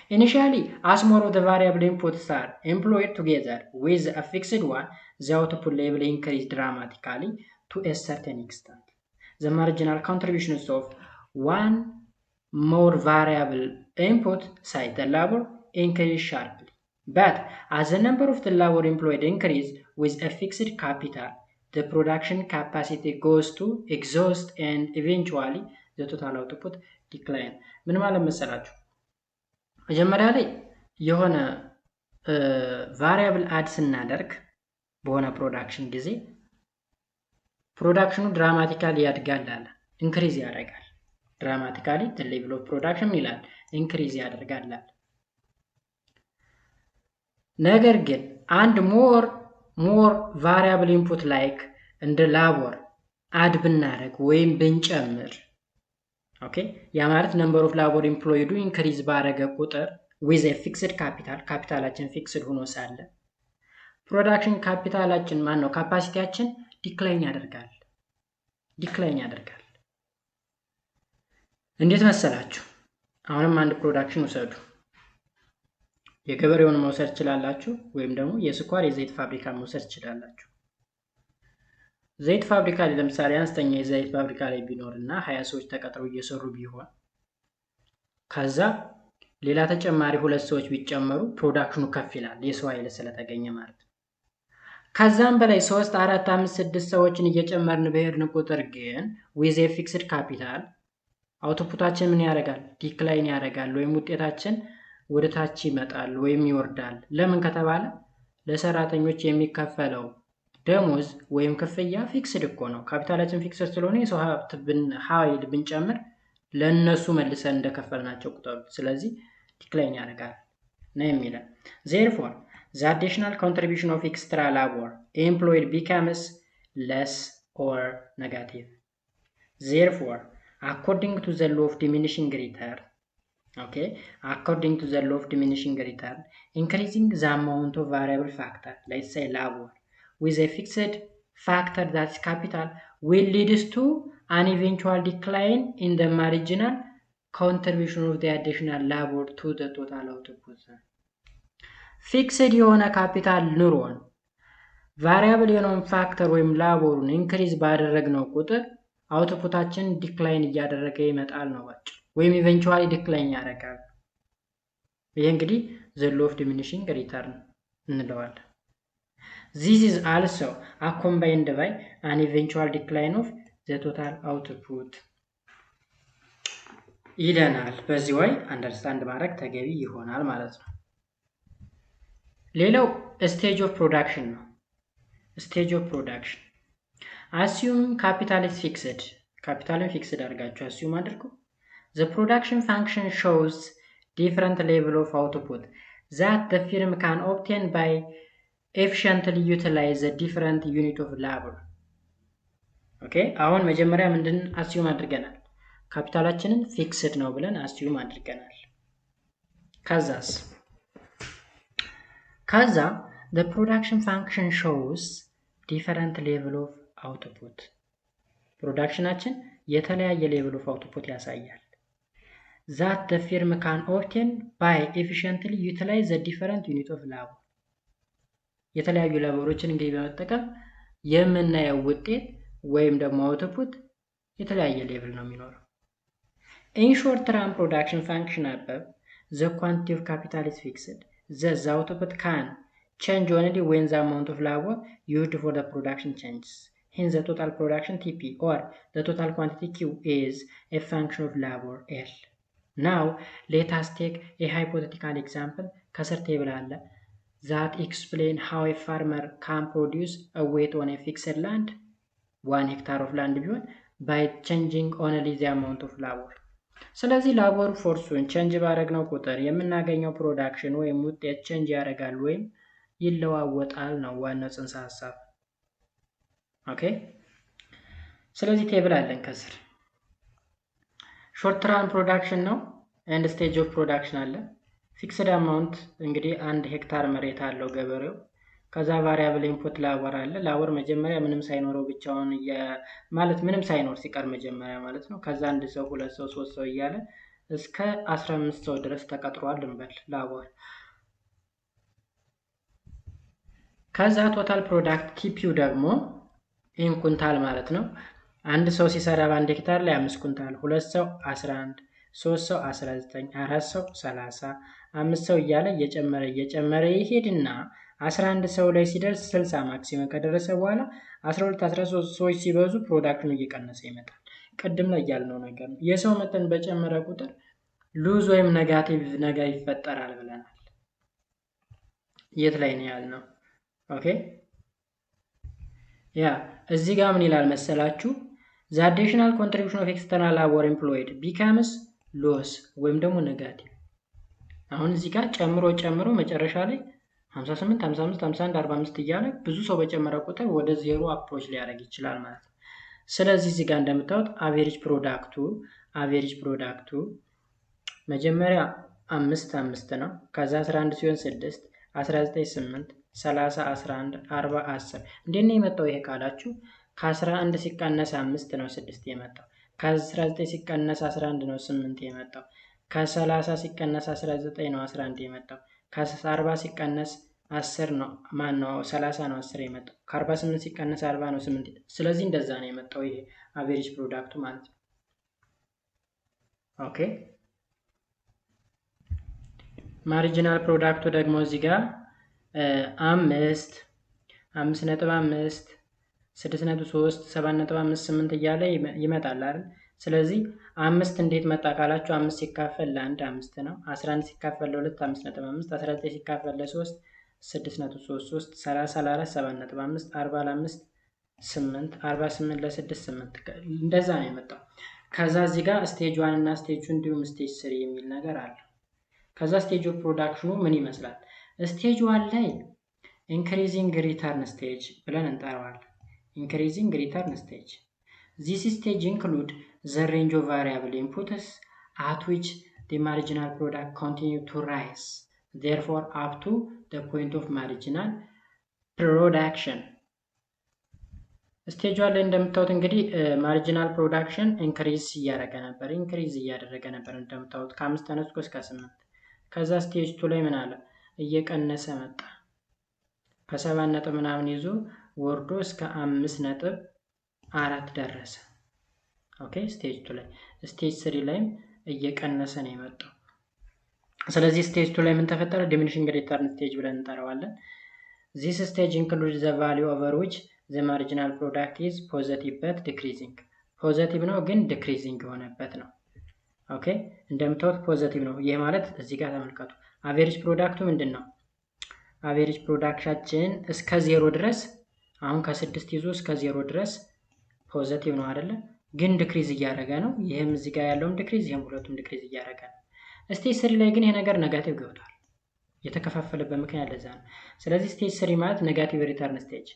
Initially, as more of the variable inputs are employed together with a fixed one, the output level increases dramatically to a certain extent. The marginal contributions of one more variable input, say the labor, increase sharply. But as the number of the labor employed increase with a fixed capital, the production capacity goes to exhaust and eventually the total output decline. ምን ማለት መሰላችሁ? መጀመሪያ ላይ የሆነ ቫሪያብል አድ ስናደርግ በሆነ ፕሮዳክሽን ጊዜ ፕሮዳክሽኑ ድራማቲካሊ ያድጋል አለ ኢንክሪዝ ያደርጋል። ድራማቲካሊ the level of production ይላል ኢንክሪዝ ያደርጋል አለ። ነገር ግን አንድ ሞር ቫሪያብል ኢንፑት ላይክ እንደ ላቦር አድ ብናደርግ ወይም ብንጨምር ኦኬ ያ ማለት ነምበር ኦፍ ላቦር ኢምፕሎይዱ ኢንክሪዝ ባረገ ቁጥር with a fixed ካፒታላችን ፊክስድ ሆኖ ሳለ ፕሮዳክሽን ካፒታላችን ነው ካፓሲቲያችን ዲክላይን ያደርጋል። እንዴት መሰላችሁ? አሁንም አንድ ፕሮዳክሽን ውሰዱ። የገበሬውን መውሰድ ይችላላችሁ ወይም ደግሞ የስኳር የዘይት ፋብሪካ መውሰድ ይችላላችሁ። ዘይት ፋብሪካ ላይ ለምሳሌ አነስተኛ የዘይት ፋብሪካ ላይ ቢኖርና 20 ሰዎች ተቀጥረው እየሰሩ ቢሆን ከዛ ሌላ ተጨማሪ 2 ሰዎች ቢጨመሩ ፕሮዳክሽኑ ከፍ ይላል የሰው ኃይል ስለተገኘ ማለት ነው። ከዛም በላይ 3 4 5 6 ሰዎችን እየጨመርን በሄድን ቁጥር ግን with a fixed capital አውትፑታችን ምን ያደርጋል? ዲክላይን ያደርጋል ወይም ውጤታችን ወደ ታች ይመጣል ወይም ይወርዳል። ለምን ከተባለ ለሰራተኞች የሚከፈለው ደሞዝ ወይም ክፍያ ፊክስድ እኮ ነው። ካፒታላችን ፊክስድ ስለሆነ የሰው ኃይል ብንጨምር ለነሱ መልሰን እንደከፈልናቸው ቁጠሩት። ስለዚህ ዲክላይን ያደርጋል ነው የሚለው። therefore the additional contribution of extra labor employed becomes less or negative. Therefore according to the law of diminishing return, increasing the amount of variable factor, let's say labor, with a fixed factor that's capital will lead to an eventual decline in the marginal contribution of the additional labor to the total output. Fixed የሆነ ካፒታል ኑሮን ቫሪያብል የሆነውን ፋክተር ወይም ላቦሩን ኢንክሪዝ ባደረግነው ቁጥር አውትፑታችን ዲክላይን እያደረገ ይመጣል ነው ባጭ ወይም ኢቨንቹዋሊ ዲክላይን ያደርጋል። ይሄ እንግዲህ the law of diminishing return እንለዋለን። This is also accompanied by an eventual decline of the total output ይለናል። በዚህ ወይ አንደርስታንድ ማድረግ ተገቢ ይሆናል ማለት ነው። ሌላው ስቴጅ ኦፍ ፕሮዳክሽን ነው። ስቴጅ ኦፍ ፕሮዳክሽን assume capital is fixed. ካፒታልን ፊክስድ አድርጋችሁ assume አድርጉ። The production function shows different level of output that the firm can obtain by efficiently utilize the different unit of labor. Okay, አሁን መጀመሪያ ምንድን assume አድርገናል? ካፒታላችንን ፊክስድ ነው ብለን assume አድርገናል። ከዛ the production function shows different level of output. ፕሮዳክሽናችን የተለያየ level of output ያሳያል። that the firm can obtain by efficiently utilize the different unit of labor. የተለያዩ ላቦሮችን እንግዲህ በመጠቀም የምናየው ውጤት ወይም ደግሞ output የተለያየ level ነው የሚኖረው። In short term production function above, the quantity of capital is fixed. Thus the output can change only when the amount of labor used for the production changes. Hence the total production TP or the total quantity Q is a function of labor L. Now let us take a hypothetical example ከስር ቴብል አለ that explain how a farmer can produce a wheat on a fixed land 1 ሄክታር ኦፍ ላንድ ቢሆን by changing only the amount of labor። ስለዚህ ላቦር ፎርሱን ቼንጅ ባደረግነው ቁጥር የምናገኘው ፕሮዳክሽን ወይም ውጤት ቼንጅ ያደርጋል ወይም ይለዋወጣል ነው ዋናው ጽንሰ ሐሳብ። ኦኬ ስለዚህ ቴብል አለን ከስር ሾርት ተርም ፕሮዳክሽን ነው ኤንድ ስቴጅ ኦፍ ፕሮዳክሽን አለ። ፊክስድ አማውንት እንግዲህ 1 ሄክታር መሬት አለው ገበሬው። ከዛ ቫሪያብል ኢንፑት ላቦር አለ። ላቦር መጀመሪያ ምንም ሳይኖረው ብቻውን ማለት ምንም ሳይኖር ሲቀር መጀመሪያ ማለት ነው። ከዛ 1 ሰው 2 ሰው 3 ሰው እያለ እስከ 15 ሰው ድረስ ተቀጥሯል እንበል ላቦር። ከዛ ቶታል ፕሮዳክት ቲፒው ደግሞ ኢን ኩንታል ማለት ነው። 1 ሰው ሲሰራ በ1 ሄክታር ላይ 5 ኩንታል፣ 2 ሰው 11፣ 3 ሰው 19፣ 4 ሰው 30፣ 5 ሰው እያለ እየጨመረ ይሄድና 11 ሰው ላይ ሲደርስ 60 ማክሲመም ከደረሰ በኋላ 12 13 ሰዎች ሲበዙ ፕሮዳክሽኑ እየቀነሰ ይመጣል። ቅድም ላይ ያልነው ነገር ነው። የሰው መጠን በጨመረ ቁጥር ሉዝ ወይም ኔጋቲቭ ነገር ይፈጠራል ብለናል። የት ላይ ነው ያልነው? ኦኬ ያ እዚህ ጋር ምን ይላል መሰላችሁ? the additional contribution of external labor employed becomes loss ወይም ደግሞ ኔጋቲቭ። አሁን እዚህ ጋር ጨምሮ መጨረሻ ላይ 58 55 51 45 እያለ ብዙ ሰው በጨመረ ቁጥር ወደ ዜሮ አፕሮች ሊያደርግ ይችላል ማለት ነው። ስለዚህ እዚህ ጋር እንደምታዩት አቬሬጅ ፕሮዳክቱ መጀመሪያ 5 ነው። ከዛ 11 ሲሆን 6 19 8 30 11 40 10 እንዴት ነው የመጣው ይሄ ካላችሁ ከ11 ሲቀነስ 5 ነው 6 የመጣው። ከ19 ሲቀነስ 11 ነው 8 የመጣው። ከ30 ሲቀነስ 19 ነው 11 የመጣው። ከ40 ሲቀነስ 10 ነው 30 ነው 10 የመጣው። ከ48 ሲቀነስ 40 ነው 8። ስለዚህ እንደዛ ነው የመጣው ይሄ አቬሬጅ ፕሮዳክቱ ማለት ነው። ኦኬ ማርጂናል ፕሮዳክቱ ደግሞ እዚህ ጋር 5 5.5 6.3 7.5 8 እያለ ይመጣል አይደል? ስለዚህ 5 እንዴት መጣ ካላችሁ 5 ሲካፈል ለ1 5 ነው። 11 ሲካፈል ለ2 5.5 19 ሲካፈል ለ3 6.33 30 ለ4 7.5 40 ለ5 8 48 ለ6 8 እንደዛ ነው የመጣው። ከዛ እዚህ ጋር ስቴጅ 1 እና ስቴጅ 2 እንዲሁም ስቴጅ 3 የሚል ነገር አለ። ከዛ ስቴጅ ኦፍ ፕሮዳክሽኑ ምን ይመስላል? ስቴጅ 1 ላይ ኢንክሪዚንግ ሪተርን ስቴጅ ብለን እንጠራዋለን። ኢንክሪዚንግ ሪተርን ስቴጅ this stage include the range of variable inputs at which the marginal product continue to rise, therefore up to the point of marginal production። ስቴጅ 1 ላይ እንደምታዩት እንግዲህ ማርጂናል ፕሮዳክሽን ኢንክሪዝ እያደረገ ነበር እንደምታዩት ከ5 ተነስቶ እስከ 8። ከዛ ስቴጅ 2 ላይ ምን አለ? እየቀነሰ መጣ። ከ7 ነጥብ ምናምን ይዞ ወርዶ እስከ 5.4 ደረሰ። ኦኬ ስቴጅ 2 ላይ። ስቴጅ 3 ላይም እየቀነሰ ነው የመጣው። ስለዚህ ስቴጅ 2 ላይ ምን ተፈጠረ? ዲሚኒሽንግ ሪተርን ስቴጅ ብለን እንጠራዋለን። this stage includes the value over which the marginal product is positive but decreasing። ፖዚቲቭ ነው ግን ዲክሪዚንግ የሆነበት ነው። ኦኬ እንደምታዩት ፖዚቲቭ ነው። ይሄ ማለት እዚህ ጋር ተመልከቱ። አቬሬጅ ፕሮዳክቱ ምንድነው? አቬሬጅ ፕሮዳክሽናችን እስከ 0 ድረስ አሁን ከ6 ይዞ እስከ 0 ድረስ ፖዚቲቭ ነው አይደለ? ግን ዲክሪዝ እያደረገ ነው። ይሄም እዚህ ጋር ያለውም ዲክሪዝ፣ ይሄም ሁለቱም ዲክሪዝ እያደረገ ነው። ስቴጅ 3 ላይ ግን ይሄ ነገር ኔጋቲቭ ገብቷል። የተከፋፈለበት ምክንያት ለዛ ነው። ስለዚህ ስቴጅ 3 ማለት ኔጋቲቭ ሪተርን ስቴጅ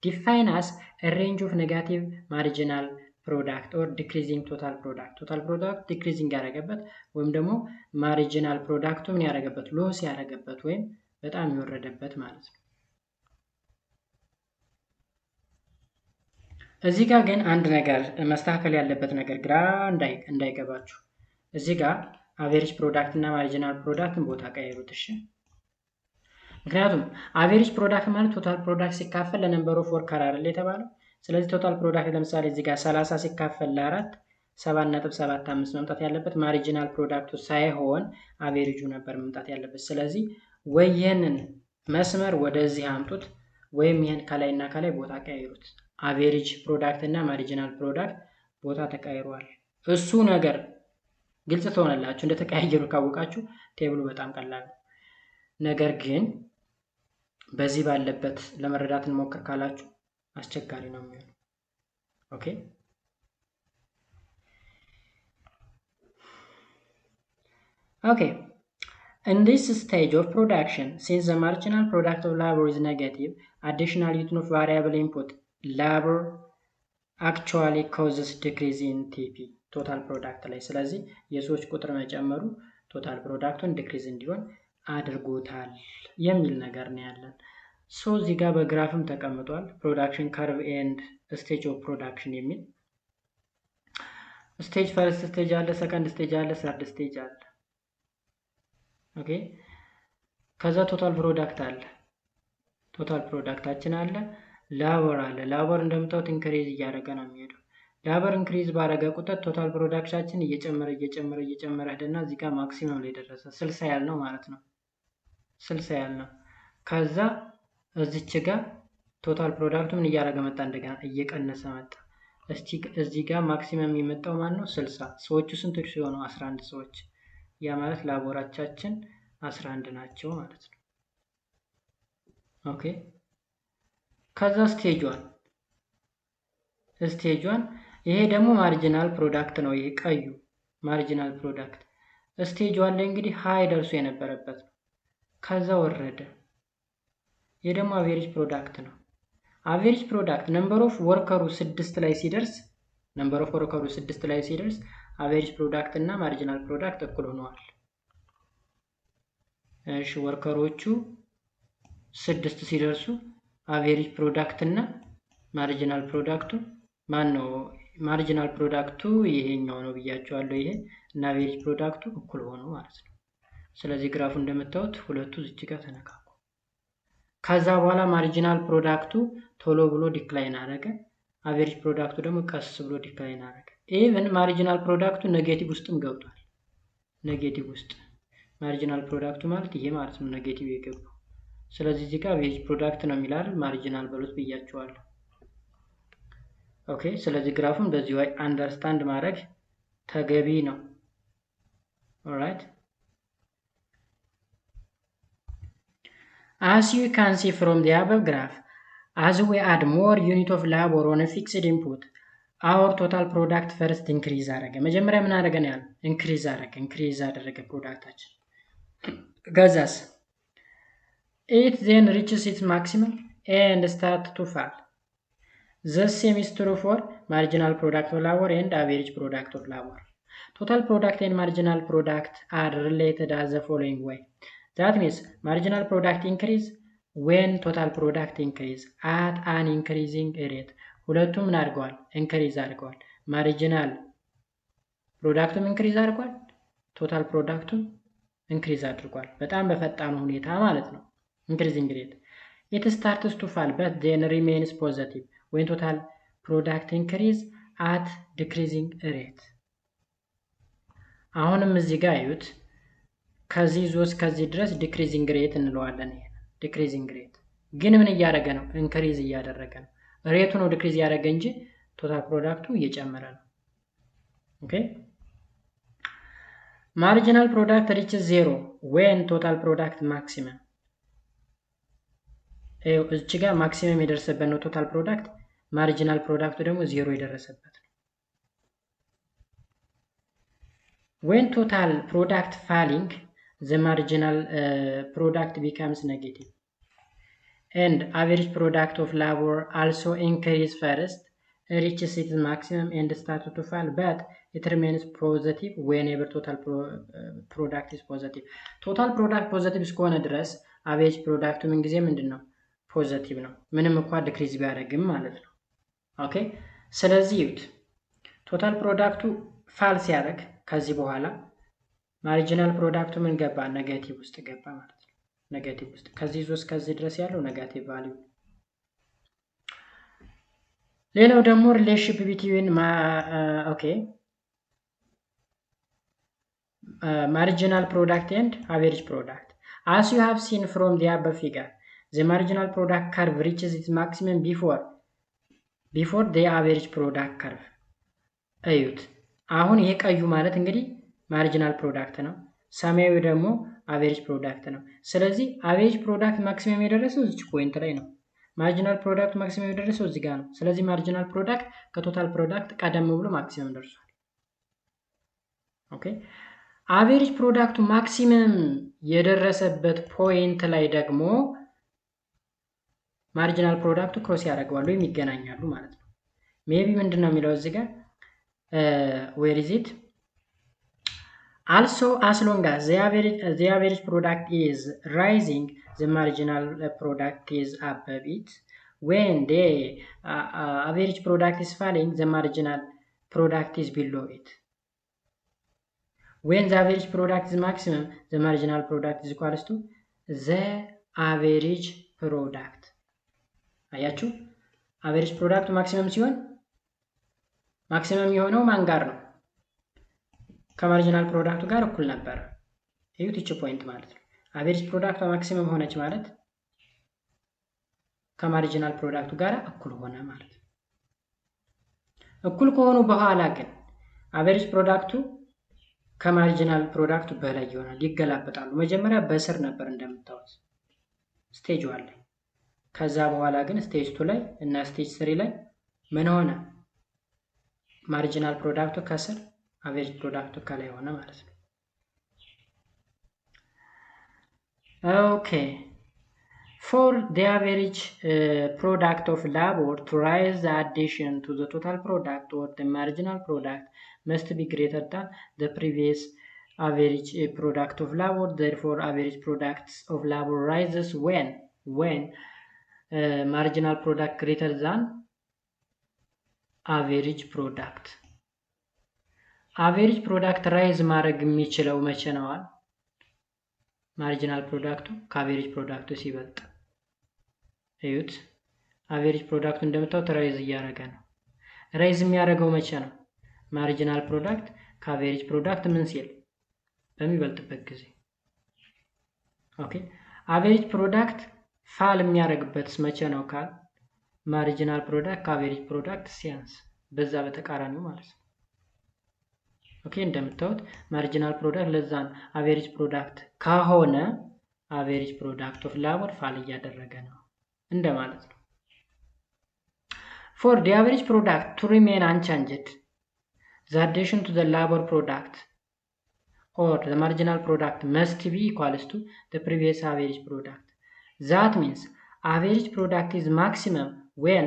ዲፋይን አስ a range of negative marginal product or decreasing total product። ቶታል ፕሮዳክት ዲክሪዚንግ ያደረገበት ወይም ደግሞ ማርጂናል ፕሮዳክቱ ምን ያደረገበት? ሎስ ያደረገበት ወይም በጣም የወረደበት ማለት ነው። እዚህ ጋር ግን አንድ ነገር መስተካከል ያለበት ነገር ግራ እንዳይገባችሁ። እዚህ ጋር አቬሬጅ ፕሮዳክት እና ማርጂናል ፕሮዳክትን ቦታ ቀይሩት እሺ። ምክንያቱም አቬሬጅ ፕሮዳክት ማለት ቶታል ፕሮዳክት ሲካፈል ለነምበር ኦፍ ወርከር አይደል የተባለው። ስለዚህ ቶታል ፕሮዳክት ለምሳሌ እዚህ ጋር 30 ሲካፈል ለ4 7.75 መምጣት ያለበት ማርጂናል ፕሮዳክቱ ሳይሆን አቬሬጁ ነበር መምጣት ያለበት። ስለዚህ ወይ ይሄንን መስመር ወደዚህ አምጡት ወይም ይሄን ከላይና ከላይ ቦታ ቀይሩት። አቬሬጅ ፕሮዳክት እና ማርጂናል ፕሮዳክት ቦታ ተቀይሯል። እሱ ነገር ግልጽ ትሆናላችሁ። እንደተቀያየሩ ካወቃችሁ ቴብሉ በጣም ቀላል ነው። ነገር ግን በዚህ ባለበት ለመረዳት እንሞክር ካላችሁ አስቸጋሪ ነው የሚሆነው። Okay. Okay. In this stage of production, since the marginal product of labor is negative, additional use of variable input labor actually causes decrease in TP total product ላይ ስለዚህ የሰዎች ቁጥር መጨመሩ ቶታል ፕሮዳክቱን ዲክሪዝ እንዲሆን አድርጎታል የሚል ነገር ነው ያለን። ሶ እዚህ ጋር በግራፍም ተቀምጧል ፕሮዳክሽን ካርቭ ኤንድ ስቴጅ ኦፍ ፕሮዳክሽን የሚል ስቴጅ ፈርስት ስቴጅ አለ፣ ሰከንድ ስቴጅ አለ፣ ሰርድ ስቴጅ አለ። ኦኬ ከዛ ቶታል ፕሮዳክት አለ፣ ቶታል ፕሮዳክታችን አለ፣ ላቦር አለ። ላቦር እንደምታዩት ኢንክሪዝ እያደረገ ነው የሚሄደው። ላቦር ኢንክሪዝ ባደረገ ቁጥር ቶታል ፕሮዳክታችን እየጨመረ ሄደና እዚህ ጋር ማክሲመም ላይ ደረሰ። 60 ያህል ነው ማለት ነው። 60 ያህል ነው። ከዛ እዚች ጋር ቶታል ፕሮዳክቱ ምን እያደረገ መጣ? እንደገና እየቀነሰ መጣ። እዚህ ጋር ማክሲመም የመጣው ማን ነው? 60። ሰዎቹ ስንቶች ሲሆኑ? 11 ሰዎች። ያ ማለት ላቦራቻችን 11 ናቸው ማለት ነው። ኦኬ ከዛ ስቴጅዋን ይሄ ደግሞ ማርጂናል ፕሮዳክት ነው። ይሄ ቀዩ ማርጂናል ፕሮዳክት ስቴጅዋን ላይ እንግዲህ ሃይ ደርሶ የነበረበት ነው። ከዛ ወረደ። ይሄ ደግሞ አቬሬጅ ፕሮዳክት ነው። አቬሬጅ ፕሮዳክት ነምበር ኦፍ ወርከሩ 6 ላይ ሲደርስ አቬሬጅ ፕሮዳክት እና ማርጂናል ፕሮዳክት እኩል ሆነዋል። እሺ ወርከሮቹ 6 ሲደርሱ አቬሬጅ ፕሮዳክት እና ማርጂናል ፕሮዳክቱ ማን ነው? ማርጂናል ፕሮዳክቱ ይሄኛው ነው ብያቸዋለሁ። ይሄ እና አቬሬጅ ፕሮዳክቱ እኩል ሆኖ ማለት ነው። ስለዚህ ግራፉ እንደምታዩት ሁለቱ እዚህ ጋር ተነካኩ። ከዛ በኋላ ማርጂናል ፕሮዳክቱ ቶሎ ብሎ ዲክላይን አደረገ፣ አቬሬጅ ፕሮዳክቱ ደግሞ ቀስ ብሎ ዲክላይን አደረገ። ኢቭን ማርጂናል ፕሮዳክቱ ኔጌቲቭ ውስጥም ገብቷል። ኔጌቲቭ ውስጥ ማርጂናል ፕሮዳክቱ ማለት ይሄ ማለት ነው፣ ኔጌቲቭ የገባው። ስለዚህ እዚህ ጋር አቬሬጅ ፕሮዳክት ነው የሚላል ማርጂናል በሉት ብያቸዋለሁ። ኦኬ ስለዚህ ግራፉን በዚህ ወይ አንደርስታንድ ማድረግ ተገቢ ነው። ኦልራይት as you can see from the above graph, as we add more unit of labor on a fixed input, our total product first increase አደረገ። መጀመሪያ ምን አደረገ ነው ያለው? ኢንክሪዝ አደረገ ፕሮዳክታችን። ከዛስ it then reaches its maximum and start to fall. The same is true for marginal product of labor and average product of labor. Total product and marginal product are related as the following way. That means marginal product increase when total product increase at an increasing rate. ሁለቱም ምን አድርገዋል? ኢንክሪዝ አድርገዋል። ማርጂናል ፕሮዳክቱም ኢንክሪዝ አድርጓል፣ ቶታል ፕሮዳክቱም ኢንክሪዝ አድርጓል። በጣም በፈጣኑ ሁኔታ ማለት ነው። ኢንክሪዚንግ ሬት it starts to fall but then remains positive when total product increase at decreasing rate. አሁንም እዚህ ጋር አዩት። ከዚህ ዞስ ከዚህ ድረስ ዲክሪዚንግ ሬት እንለዋለን። ይሄ ዲክሪዚንግ ሬት ግን ምን እያደረገ ነው? ኢንክሪዝ እያደረገ ነው። ሬቱ ነው ዲክሪዝ ያደረገ እንጂ ቶታል ፕሮዳክቱ እየጨመረ ነው። ኦኬ ማርጂናል ፕሮዳክት reaches 0 when total product maximum. እዚህ ጋር ማክሲመም የደረሰበት ነው ቶታል ፕሮዳክት፣ ማርጂናል ፕሮዳክቱ ደግሞ 0 የደረሰበት ነው። when total product falling, the marginal product becomes negative and average product of labor also increase first, reaches its maximum and starts to fall, but it remains positive whenever total product is positive. total product positive እስከሆነ ድረስ average product ምን ጊዜ ምንድነው? ፖዚቲቭ ነው፣ ምንም እንኳን ዲክሪዝ ቢያደርግም ማለት ነው። ኦኬ ስለዚህ ይሁት ቶታል ፕሮዳክቱ ፋል ሲያደርግ ከዚህ በኋላ ማርጂናል ፕሮዳክቱ ምን ገባ? ኔጌቲቭ ውስጥ ገባ ማለት ነው። ኔጌቲቭ ውስጥ ከዚህ ዞስ ከዚህ ድረስ ያለው ኔጋቲቭ ቫልዩ። ሌላው ደግሞ ሪሌሽንሺፕ ቢትዊን marginal product and average product. As you have seen from the above figure, the marginal product curve reaches its maximum before the average product curve. እዩት አሁን ይሄ ቀዩ ማለት እንግዲህ ማርጂናል ፕሮዳክት ነው፣ ሰማያዊ ደግሞ አቬሬጅ ፕሮዳክት ነው። ስለዚህ አቬሬጅ ፕሮዳክት ማክሲመም የደረሰው እዚህ ፖይንት ላይ ነው። ማርጂናል ፕሮዳክት ማክሲመም የደረሰው እዚህ ጋር ነው። ስለዚህ ማርጂናል ፕሮዳክት ከቶታል ፕሮዳክት ቀደም ብሎ ማክሲመም ደርሷል። ኦኬ አቬሬጅ ፕሮዳክቱ ማክሲመም የደረሰበት ፖይንት ላይ ደግሞ ማርጂናል ፕሮዳክቱ ክሮስ ያደርገዋል ወይም ይገናኛሉ ማለት ነው። ሜቢ ምንድነው የሚለው እዚህ ጋር where is it also as long as the average product is rising the marginal product is above it. When the average product is falling the marginal product is below it. When the average product is maximum the marginal product is equals to the average product. አያችሁ አቨሬጅ ፕሮዳክት ማክሲመም ሲሆን ማክሲመም የሆነው ማን ጋር ነው? ከማርጂናል ፕሮዳክቱ ጋር እኩል ነበር። እዩት እቺ ፖይንት ማለት ነው። አቨሬጅ ፕሮዳክቷ ማክሲመም ሆነች ማለት ከማርጂናል ፕሮዳክቱ ጋር እኩል ሆነ ማለት ነው። እኩል ከሆኑ በኋላ ግን አቨሬጅ ፕሮዳክቱ ከማርጂናል ፕሮዳክቱ በላይ ይሆናል፣ ይገላበጣሉ። መጀመሪያ በስር ነበር እንደምታዩት ስቴጅ 1 ላይ። ከዛ በኋላ ግን ስቴጅ 2 ላይ እና ስቴጅ 3 ላይ ምን ሆነ? ማርጂናል ፕሮዳክቱ ከስር አቨሬጅ ፕሮዳክቱ ከላይ ሆነ ማለት ነው። ኦኬ for the average product of labor to rise the addition to the total product or the marginal product must be greater than the previous average product of labor. Therefore average products of labor rises when marginal product greater than average product. average product rise ማድረግ የሚችለው መቼ ነው? ማርጂናል ፕሮዳክቱ ከአቨሬጅ ፕሮዳክቱ ሲበልጥ። እዩት አቨሬጅ ፕሮዳክቱ እንደምታዩት ራይዝ እያደረገ ነው። ራይዝ የሚያደርገው መቼ ነው? ማርጂናል ፕሮዳክት ከአቨሬጅ ፕሮዳክት ምን ሲል በሚበልጥበት ጊዜ። ኦኬ አቨሬጅ ፕሮዳክት ፋል የሚያደርግበት መቼ ነው ካል ማርጂናል ፕሮዳክት ከአቨሬጅ ፕሮዳክት ሲያንስ፣ በዛ በተቃራኒው ማለት ነው። ኦኬ እንደምታዩት ማርጂናል ፕሮዳክት ለዛን አቨሬጅ ፕሮዳክት ከሆነ አቨሬጅ ፕሮዳክት ኦፍ ላቦር ፋል እያደረገ ነው እንደማለት ነው። for the average product to remain unchanged the addition to the labor product or the marginal product must be equals to the previous average product. That means average product is maximum when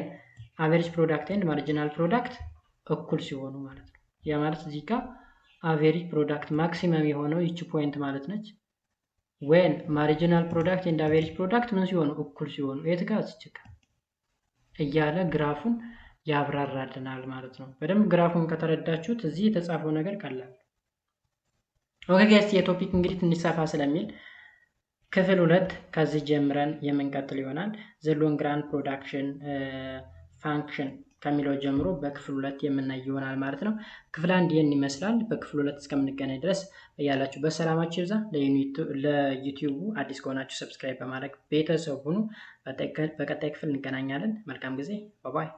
average product and marginal product እኩል ሲሆኑ ማለት ነው። ያ ማለት እዚህ ጋር average product maximum የሆነው ይቺ ፖይንት ማለት ነች። when marginal product and average product ምን ሲሆኑ እኩል ሲሆኑ የት ጋር እዚህ ጋር እያለ ግራፉን ያብራራልናል ማለት ነው። በደንብ ግራፉን ከተረዳችሁት እዚህ የተጻፈው ነገር ቀላል። ኦኬ ጋይስ የቶፒክ እንግዲህ ትንሽ ሰፋ ስለሚል ክፍል 2 ከዚህ ጀምረን የምንቀጥል ይሆናል። the long run production function ከሚለው ጀምሮ በክፍል 2 የምናይ ይሆናል ማለት ነው። ክፍል 1 ይሄን ይመስላል። በክፍል 2 እስከምንገናኝ ድረስ ያላችሁ በሰላማችሁ ይብዛ። ለዩቲዩቡ አዲስ ከሆናችሁ ሰብስክራይብ በማድረግ ቤተሰብ ሁኑ። በቀጣይ ክፍል እንገናኛለን። መልካም ጊዜ። ባይ ባይ።